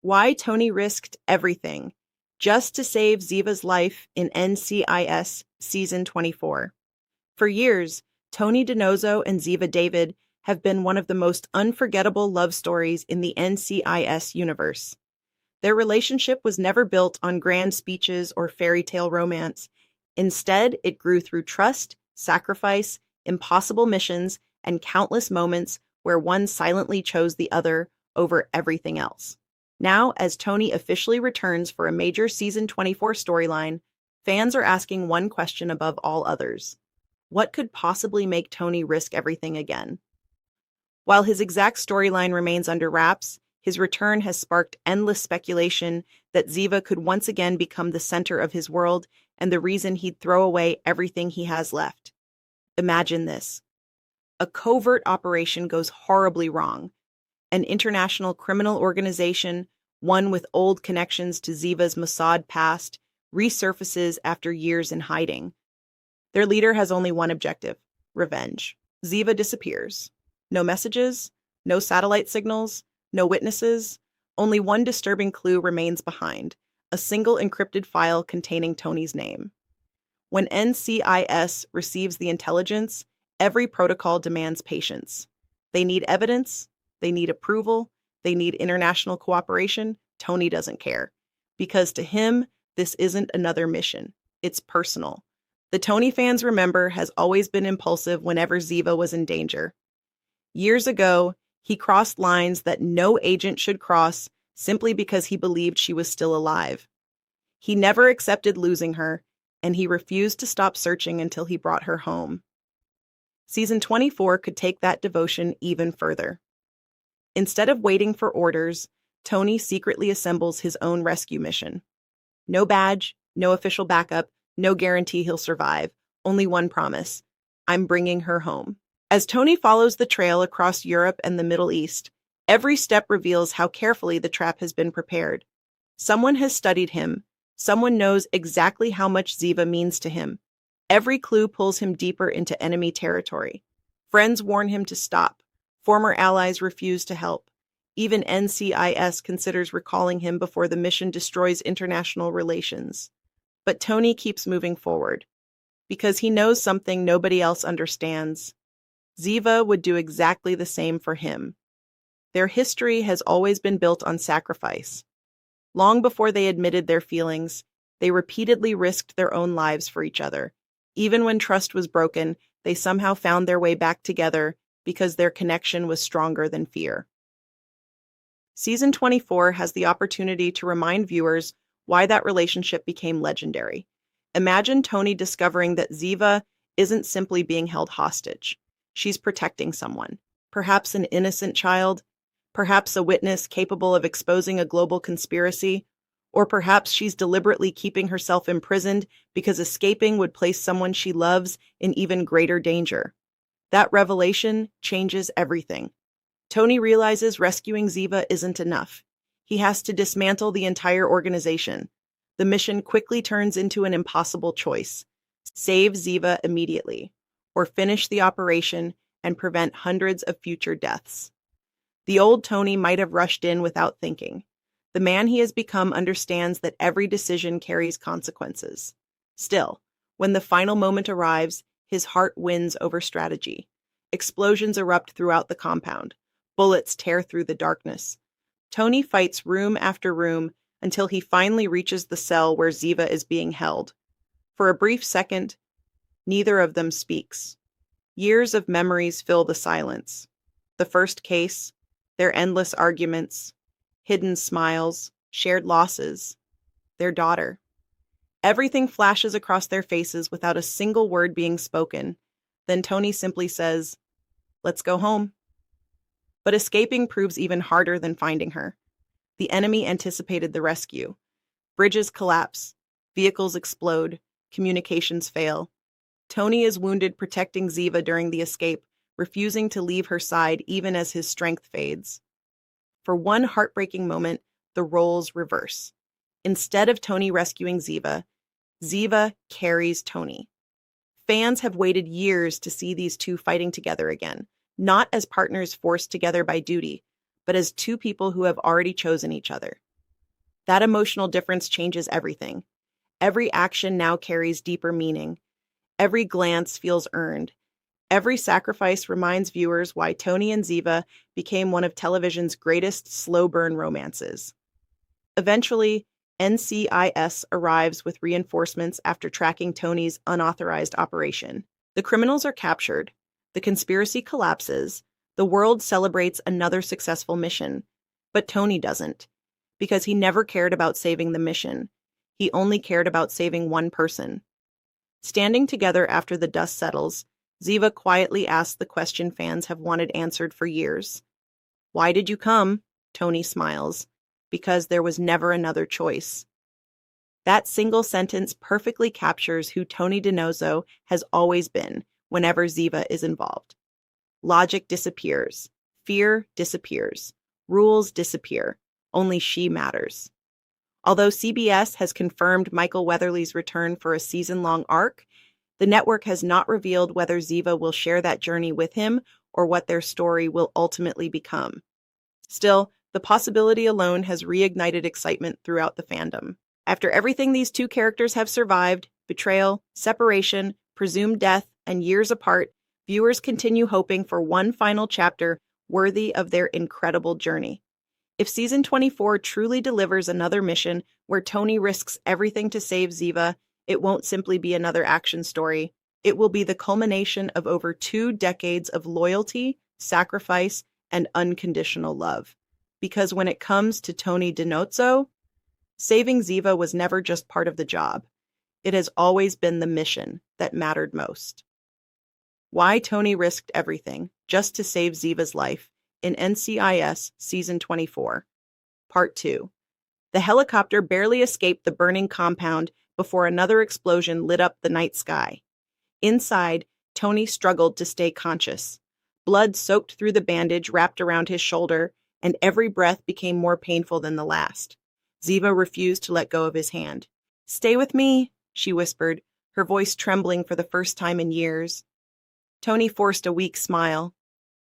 Why Tony risked everything just to save Ziva's life in NCIS Season 24. For years, Tony DiNozzo and Ziva David have been one of the most unforgettable love stories in the NCIS universe. Their relationship was never built on grand speeches or fairy tale romance. Instead, it grew through trust, sacrifice, impossible missions, and countless moments where one silently chose the other over everything else. Now, as Tony officially returns for a major Season 24 storyline, fans are asking one question above all others. What could possibly make Tony risk everything again? While his exact storyline remains under wraps, his return has sparked endless speculation that Ziva could once again become the center of his world and the reason he'd throw away everything he has left. Imagine this. A covert operation goes horribly wrong. An international criminal organization, one with old connections to Ziva's Mossad past, resurfaces after years in hiding. Their leader has only one objective: revenge. Ziva disappears. No messages, no satellite signals, no witnesses. Only one disturbing clue remains behind: a single encrypted file containing Tony's name. When NCIS receives the intelligence, every protocol demands patience. They need evidence, they need approval, they need international cooperation. Tony doesn't care, because to him, this isn't another mission. It's personal. The Tony fans remember has always been impulsive whenever Ziva was in danger. Years ago, he crossed lines that no agent should cross simply because he believed she was still alive. He never accepted losing her, and he refused to stop searching until he brought her home. Season 24 could take that devotion even further. Instead of waiting for orders, Tony secretly assembles his own rescue mission. No badge, no official backup, no guarantee he'll survive, only one promise: I'm bringing her home. As Tony follows the trail across Europe and the Middle East, every step reveals how carefully the trap has been prepared. Someone has studied him. Someone knows exactly how much Ziva means to him. Every clue pulls him deeper into enemy territory. Friends warn him to stop. Former allies refuse to help. Even NCIS considers recalling him before the mission destroys international relations. But Tony keeps moving forward, because he knows something nobody else understands. Ziva would do exactly the same for him. Their history has always been built on sacrifice. Long before they admitted their feelings, they repeatedly risked their own lives for each other. Even when trust was broken, they somehow found their way back together because their connection was stronger than fear. Season 24 has the opportunity to remind viewers why that relationship became legendary. Imagine Tony discovering that Ziva isn't simply being held hostage. She's protecting someone, perhaps an innocent child, perhaps a witness capable of exposing a global conspiracy, or perhaps she's deliberately keeping herself imprisoned because escaping would place someone she loves in even greater danger. That revelation changes everything. Tony realizes rescuing Ziva isn't enough. He has to dismantle the entire organization. The mission quickly turns into an impossible choice: save Ziva immediately, or finish the operation and prevent hundreds of future deaths. The old Tony might have rushed in without thinking. The man he has become understands that every decision carries consequences. Still, when the final moment arrives, his heart wins over strategy. Explosions erupt throughout the compound. Bullets tear through the darkness. Tony fights room after room until he finally reaches the cell where Ziva is being held. For a brief second, neither of them speaks. Years of memories fill the silence. The first case, their endless arguments, hidden smiles, shared losses, their daughter. Everything flashes across their faces without a single word being spoken. Then Tony simply says, "Let's go home." But escaping proves even harder than finding her. The enemy anticipated the rescue. Bridges collapse, vehicles explode, communications fail. Tony is wounded protecting Ziva during the escape, refusing to leave her side even as his strength fades. For one heartbreaking moment, the roles reverse. Instead of Tony rescuing Ziva, Ziva carries Tony. Fans have waited years to see these two fighting together again, not as partners forced together by duty, but as two people who have already chosen each other. That emotional difference changes everything. Every action now carries deeper meaning. Every glance feels earned. Every sacrifice reminds viewers why Tony and Ziva became one of television's greatest slow-burn romances. Eventually, NCIS arrives with reinforcements after tracking Tony's unauthorized operation. The criminals are captured. The conspiracy collapses. The world celebrates another successful mission. But Tony doesn't, because he never cared about saving the mission. He only cared about saving one person. Standing together after the dust settles, Ziva quietly asks the question fans have wanted answered for years. "Why did you come?" Tony smiles. "Because there was never another choice." That single sentence perfectly captures who Tony DiNozzo has always been whenever Ziva is involved. Logic disappears. Fear disappears. Rules disappear. Only she matters. Although CBS has confirmed Michael Weatherly's return for a season-long arc, the network has not revealed whether Ziva will share that journey with him or what their story will ultimately become. Still, the possibility alone has reignited excitement throughout the fandom. After everything these two characters have survived, betrayal, separation, presumed death, and years apart, viewers continue hoping for one final chapter worthy of their incredible journey. If season 24 truly delivers another mission where Tony risks everything to save Ziva, it won't simply be another action story. It will be the culmination of over 2 decades of loyalty, sacrifice, and unconditional love. Because when it comes to Tony DiNozzo, saving Ziva was never just part of the job. It has always been the mission that mattered most. Why Tony risked everything just to save Ziva's life in NCIS Season 24. Part 2. The helicopter barely escaped the burning compound before another explosion lit up the night sky. Inside, Tony struggled to stay conscious. Blood soaked through the bandage wrapped around his shoulder, and every breath became more painful than the last. Ziva refused to let go of his hand. "Stay with me," she whispered, her voice trembling for the first time in years. Tony forced a weak smile.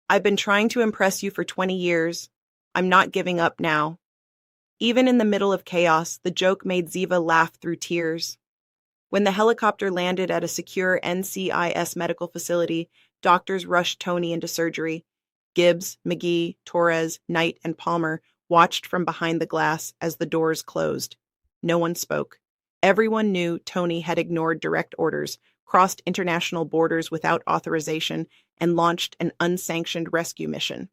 "I've been trying to impress you for 20 years. I'm not giving up now." Even in the middle of chaos, the joke made Ziva laugh through tears. When the helicopter landed at a secure NCIS medical facility, doctors rushed Tony into surgery. Gibbs, McGee, Torres, Knight, and Palmer watched from behind the glass as the doors closed. No one spoke. Everyone knew Tony had ignored direct orders, crossed international borders without authorization, and launched an unsanctioned rescue mission.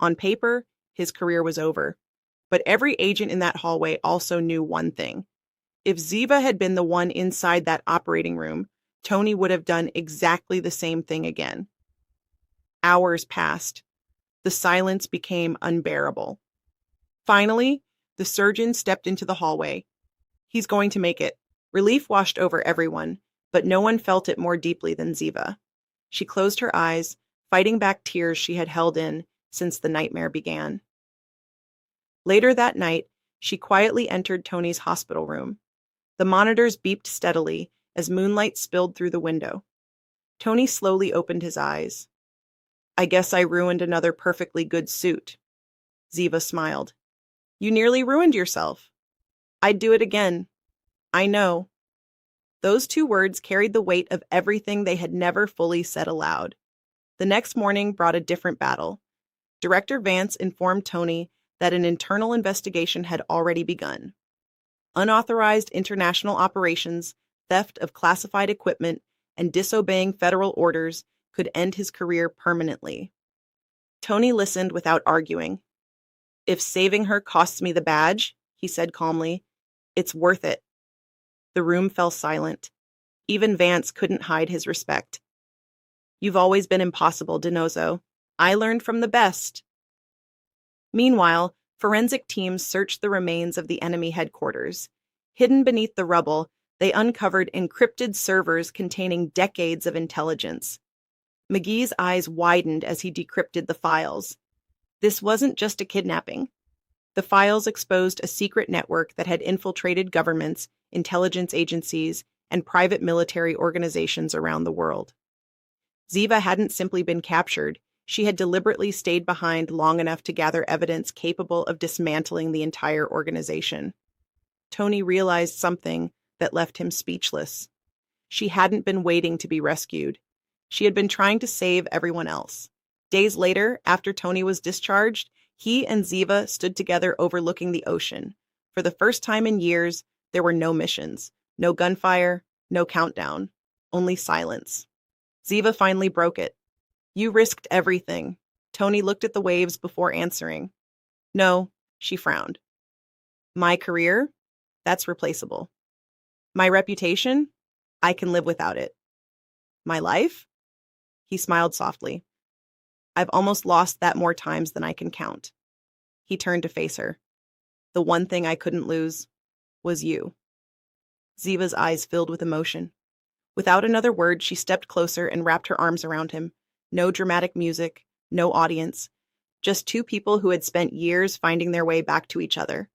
On paper, his career was over. But every agent in that hallway also knew one thing. If Ziva had been the one inside that operating room, Tony would have done exactly the same thing again. Hours passed. The silence became unbearable. Finally, the surgeon stepped into the hallway. "He's going to make it." Relief washed over everyone, but no one felt it more deeply than Ziva. She closed her eyes, fighting back tears she had held in since the nightmare began. Later that night, she quietly entered Tony's hospital room. The monitors beeped steadily as moonlight spilled through the window. Tony slowly opened his eyes. "I guess I ruined another perfectly good suit." Ziva smiled. "You nearly ruined yourself." "I'd do it again." "I know." Those 2 words carried the weight of everything they had never fully said aloud. The next morning brought a different battle. Director Vance informed Tony that an internal investigation had already begun. Unauthorized international operations, theft of classified equipment, and disobeying federal orders could end his career permanently. Tony listened without arguing. "If saving her costs me the badge," he said calmly, "it's worth it." The room fell silent. Even Vance couldn't hide his respect. "You've always been impossible, DiNozzo. I learned from the best." Meanwhile, forensic teams searched the remains of the enemy headquarters. Hidden beneath the rubble, they uncovered encrypted servers containing decades of intelligence. McGee's eyes widened as he decrypted the files. This wasn't just a kidnapping. The files exposed a secret network that had infiltrated governments, intelligence agencies, and private military organizations around the world. Ziva hadn't simply been captured. She had deliberately stayed behind long enough to gather evidence capable of dismantling the entire organization. Tony realized something that left him speechless. She hadn't been waiting to be rescued. She had been trying to save everyone else. Days later, after Tony was discharged, he and Ziva stood together overlooking the ocean. For the first time in years, there were no missions, no gunfire, no countdown, only silence. Ziva finally broke it. "You risked everything." Tony looked at the waves before answering. "No," she frowned. "My career? That's replaceable. My reputation? I can live without it. My life?" He smiled softly. "I've almost lost that more times than I can count." He turned to face her. "The one thing I couldn't lose was you." Ziva's eyes filled with emotion. Without another word, she stepped closer and wrapped her arms around him. No dramatic music, no audience, just two people who had spent years finding their way back to each other.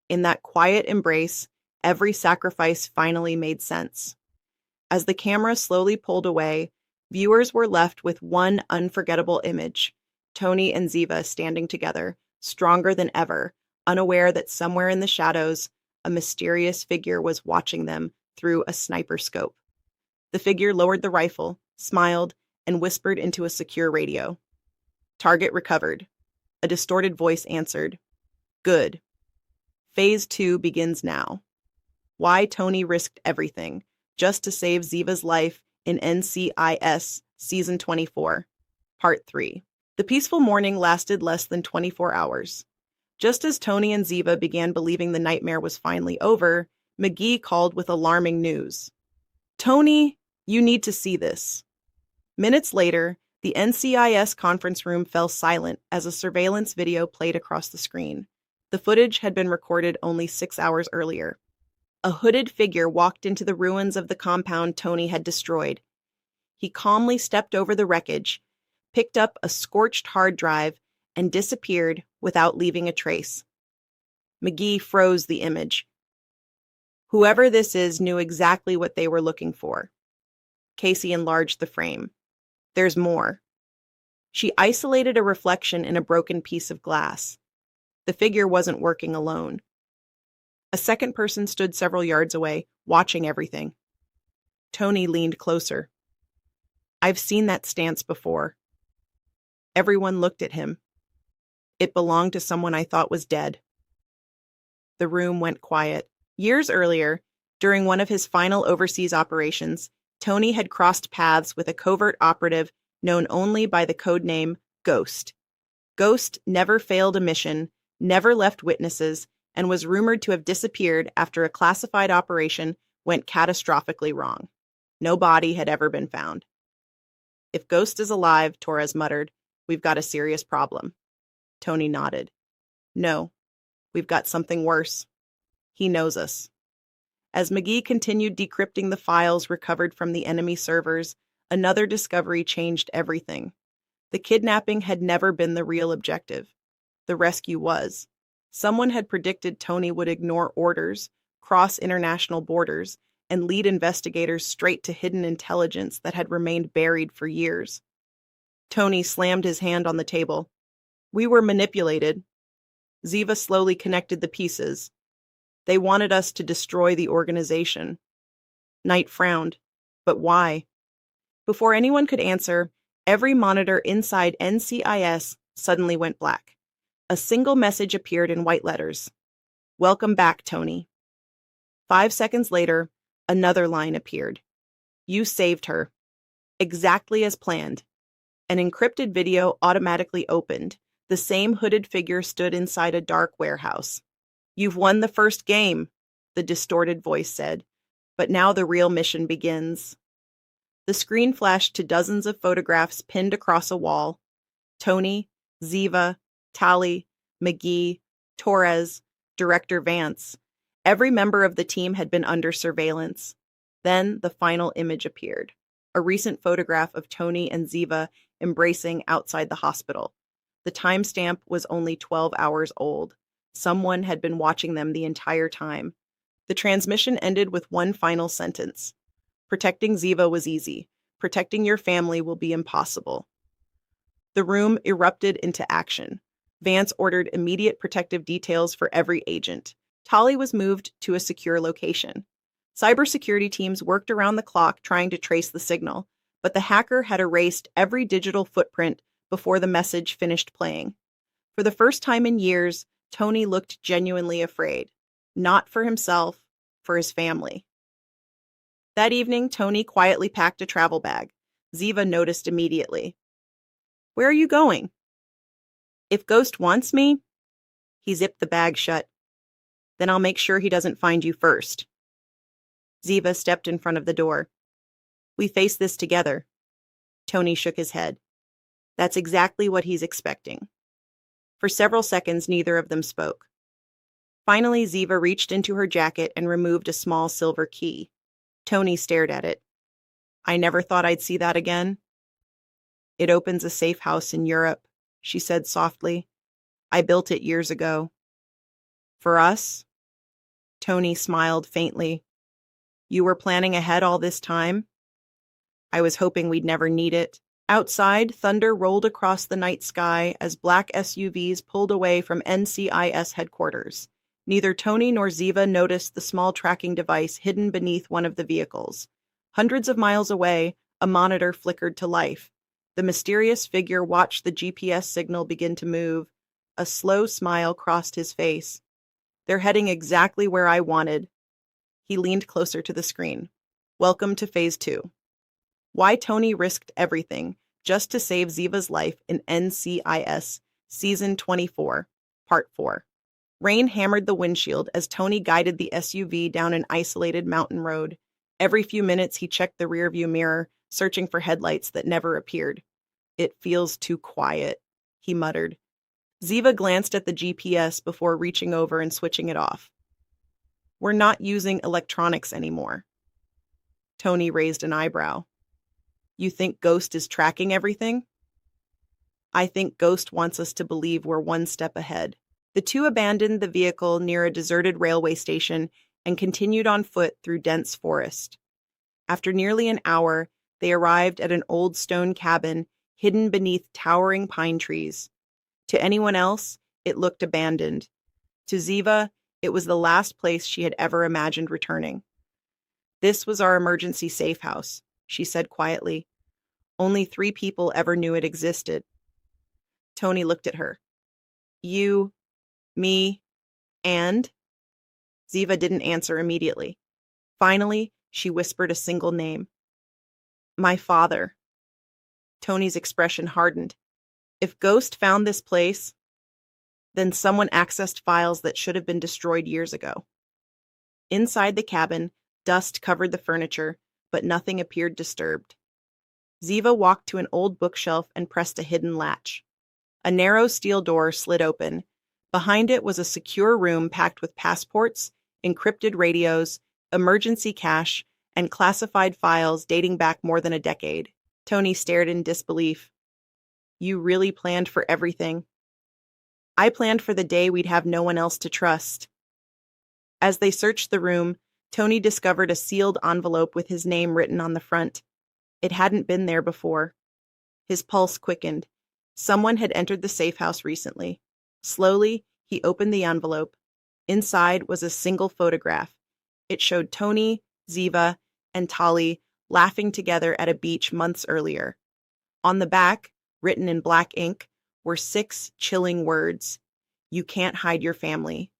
In that quiet embrace, every sacrifice finally made sense. As the camera slowly pulled away, viewers were left with one unforgettable image: Tony and Ziva standing together, stronger than ever, unaware that somewhere in the shadows, a mysterious figure was watching them through a sniper scope. The figure lowered the rifle, smiled, and whispered into a secure radio. "Target recovered." A distorted voice answered. "Good. Phase 2 begins now." Why Tony risked everything just to save Ziva's life in NCIS Season 24, Part 3. The peaceful morning lasted less than 24 hours. Just as Tony and Ziva began believing the nightmare was finally over, McGee called with alarming news. "Tony, you need to see this." Minutes later, the NCIS conference room fell silent as a surveillance video played across the screen. The footage had been recorded only 6 hours earlier. A hooded figure walked into the ruins of the compound Tony had destroyed. He calmly stepped over the wreckage, picked up a scorched hard drive, and disappeared without leaving a trace. McGee froze the image. Whoever this is knew exactly what they were looking for. Casey enlarged the frame. "There's more." She isolated a reflection in a broken piece of glass. The figure wasn't working alone. A second person stood several yards away, watching everything. Tony leaned closer. "I've seen that stance before." Everyone looked at him. "It belonged to someone I thought was dead." The room went quiet. Years earlier, during one of his final overseas operations, Tony had crossed paths with a covert operative known only by the code name Ghost. Ghost never failed a mission, never left witnesses, and was rumored to have disappeared after a classified operation went catastrophically wrong. No body had ever been found. "If Ghost is alive," Torres muttered, "we've got a serious problem." Tony nodded. "No, we've got something worse. He knows us." As McGee continued decrypting the files recovered from the enemy servers, another discovery changed everything. The kidnapping had never been the real objective. The rescue was. Someone had predicted Tony would ignore orders, cross international borders, and lead investigators straight to hidden intelligence that had remained buried for years. Tony slammed his hand on the table. "We were manipulated." Ziva slowly connected the pieces. "They wanted us to destroy the organization." Knight frowned. "But why?" Before anyone could answer, every monitor inside NCIS suddenly went black. A single message appeared in white letters. "Welcome back, Tony." 5 seconds later, another line appeared. "You saved her." Exactly as planned. An encrypted video automatically opened. The same hooded figure stood inside a dark warehouse. "You've won the first game," the distorted voice said, "but now the real mission begins." The screen flashed to dozens of photographs pinned across a wall. Tony, Ziva, Tally, McGee, Torres, Director Vance. Every member of the team had been under surveillance. Then the final image appeared. A recent photograph of Tony and Ziva embracing outside the hospital. The timestamp was only 12 hours old. Someone had been watching them the entire time. The transmission ended with one final sentence. "Protecting Ziva was easy. Protecting your family will be impossible." The room erupted into action. Vance ordered immediate protective details for every agent. Tolly was moved to a secure location. Cybersecurity teams worked around the clock trying to trace the signal, but the hacker had erased every digital footprint before the message finished playing. For the first time in years, Tony looked genuinely afraid. Not for himself, for his family. That evening, Tony quietly packed a travel bag. Ziva noticed immediately. "Where are you going?" "If Ghost wants me," he zipped the bag shut, "then I'll make sure he doesn't find you first." Ziva stepped in front of the door. "We face this together." Tony shook his head. "That's exactly what he's expecting." For several seconds, neither of them spoke. Finally, Ziva reached into her jacket and removed a small silver key. Tony stared at it. "I never thought I'd see that again." "It opens a safe house in Europe," she said softly. "I built it years ago." "For us?" Tony smiled faintly. "You were planning ahead all this time?" "I was hoping we'd never need it." Outside, thunder rolled across the night sky as black SUVs pulled away from NCIS headquarters. Neither Tony nor Ziva noticed the small tracking device hidden beneath one of the vehicles. Hundreds of miles away, a monitor flickered to life. The mysterious figure watched the GPS signal begin to move. A slow smile crossed his face. "They're heading exactly where I wanted." He leaned closer to the screen. "Welcome to Phase 2. Why Tony risked everything just to save Ziva's life in NCIS Season 24, Part 4. Rain hammered the windshield as Tony guided the SUV down an isolated mountain road. Every few minutes he checked the rearview mirror, searching for headlights that never appeared. "It feels too quiet," he muttered. Ziva glanced at the GPS before reaching over and switching it off. "We're not using electronics anymore." Tony raised an eyebrow. "You think Ghost is tracking everything?" "I think Ghost wants us to believe we're one step ahead." The two abandoned the vehicle near a deserted railway station and continued on foot through dense forest. After nearly an hour, they arrived at an old stone cabin hidden beneath towering pine trees. To anyone else, it looked abandoned. To Ziva, it was the last place she had ever imagined returning. "This was our emergency safe house," she said quietly. "Only 3 people ever knew it existed." Tony looked at her. "You, me, and?" Ziva didn't answer immediately. Finally, she whispered a single name. "My father." Tony's expression hardened. If Ghost found this place, then someone accessed files that should have been destroyed years ago. Inside the cabin, dust covered the furniture, but nothing appeared disturbed. Ziva walked to an old bookshelf and pressed a hidden latch. A narrow steel door slid open. Behind it was a secure room packed with passports, encrypted radios, emergency cash, and classified files dating back more than a decade. Tony stared in disbelief. "You really planned for everything." "I planned for the day we'd have no one else to trust." As they searched the room, Tony discovered a sealed envelope with his name written on the front. It hadn't been there before. His pulse quickened. Someone had entered the safe house recently. Slowly, he opened the envelope. Inside was a single photograph. It showed Tony, Ziva, and Tali laughing together at a beach months earlier. On the back, written in black ink, were 6 chilling words. "You can't hide your family."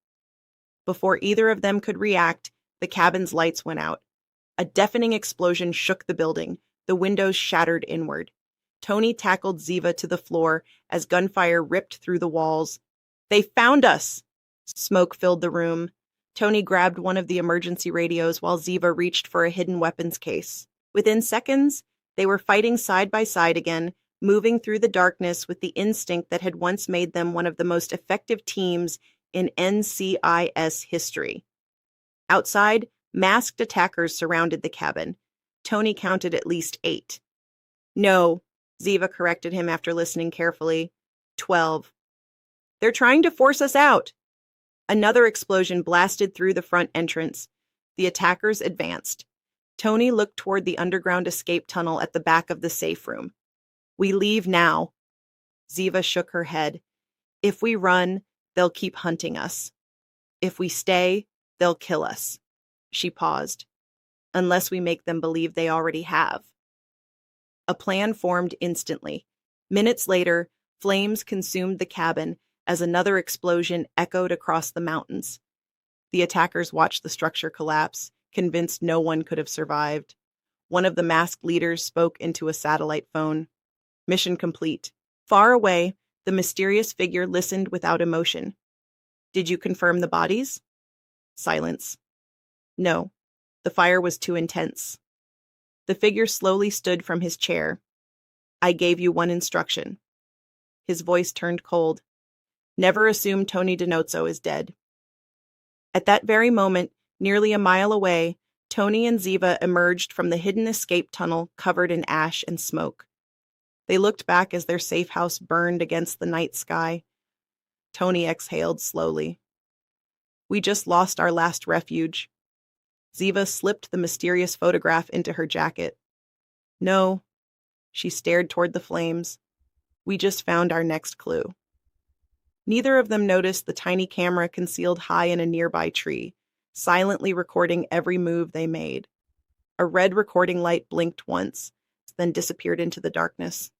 Before either of them could react, the cabin's lights went out. A deafening explosion shook the building. The windows shattered inward. Tony tackled Ziva to the floor as gunfire ripped through the walls. "They found us!" Smoke filled the room. Tony grabbed one of the emergency radios while Ziva reached for a hidden weapons case. Within seconds, they were fighting side by side again, moving through the darkness with the instinct that had once made them one of the most effective teams in NCIS history. Outside, masked attackers surrounded the cabin. Tony counted at least 8. "No," Ziva corrected him after listening carefully. 12. "They're trying to force us out." Another explosion blasted through the front entrance. The attackers advanced. Tony looked toward the underground escape tunnel at the back of the safe room. "We leave now." Ziva shook her head. "If we run, they'll keep hunting us." If we stay, they'll kill us. She paused. Unless we make them believe they already have. A plan formed instantly. Minutes later, flames consumed the cabin as another explosion echoed across the mountains. The attackers watched the structure collapse, convinced no one could have survived. One of the masked leaders spoke into a satellite phone. Mission complete. Far away, the mysterious figure listened without emotion. Did you confirm the bodies? Silence. No, the fire was too intense. The figure slowly stood from his chair. I gave you one instruction. His voice turned cold. Never assume Tony DiNozzo is dead. At that very moment, nearly a mile away, Tony and Ziva emerged from the hidden escape tunnel covered in ash and smoke. They looked back as their safe house burned against the night sky. Tony exhaled slowly. We just lost our last refuge. Ziva slipped the mysterious photograph into her jacket. No, she stared toward the flames. We just found our next clue. Neither of them noticed the tiny camera concealed high in a nearby tree, silently recording every move they made. A red recording light blinked once, then disappeared into the darkness.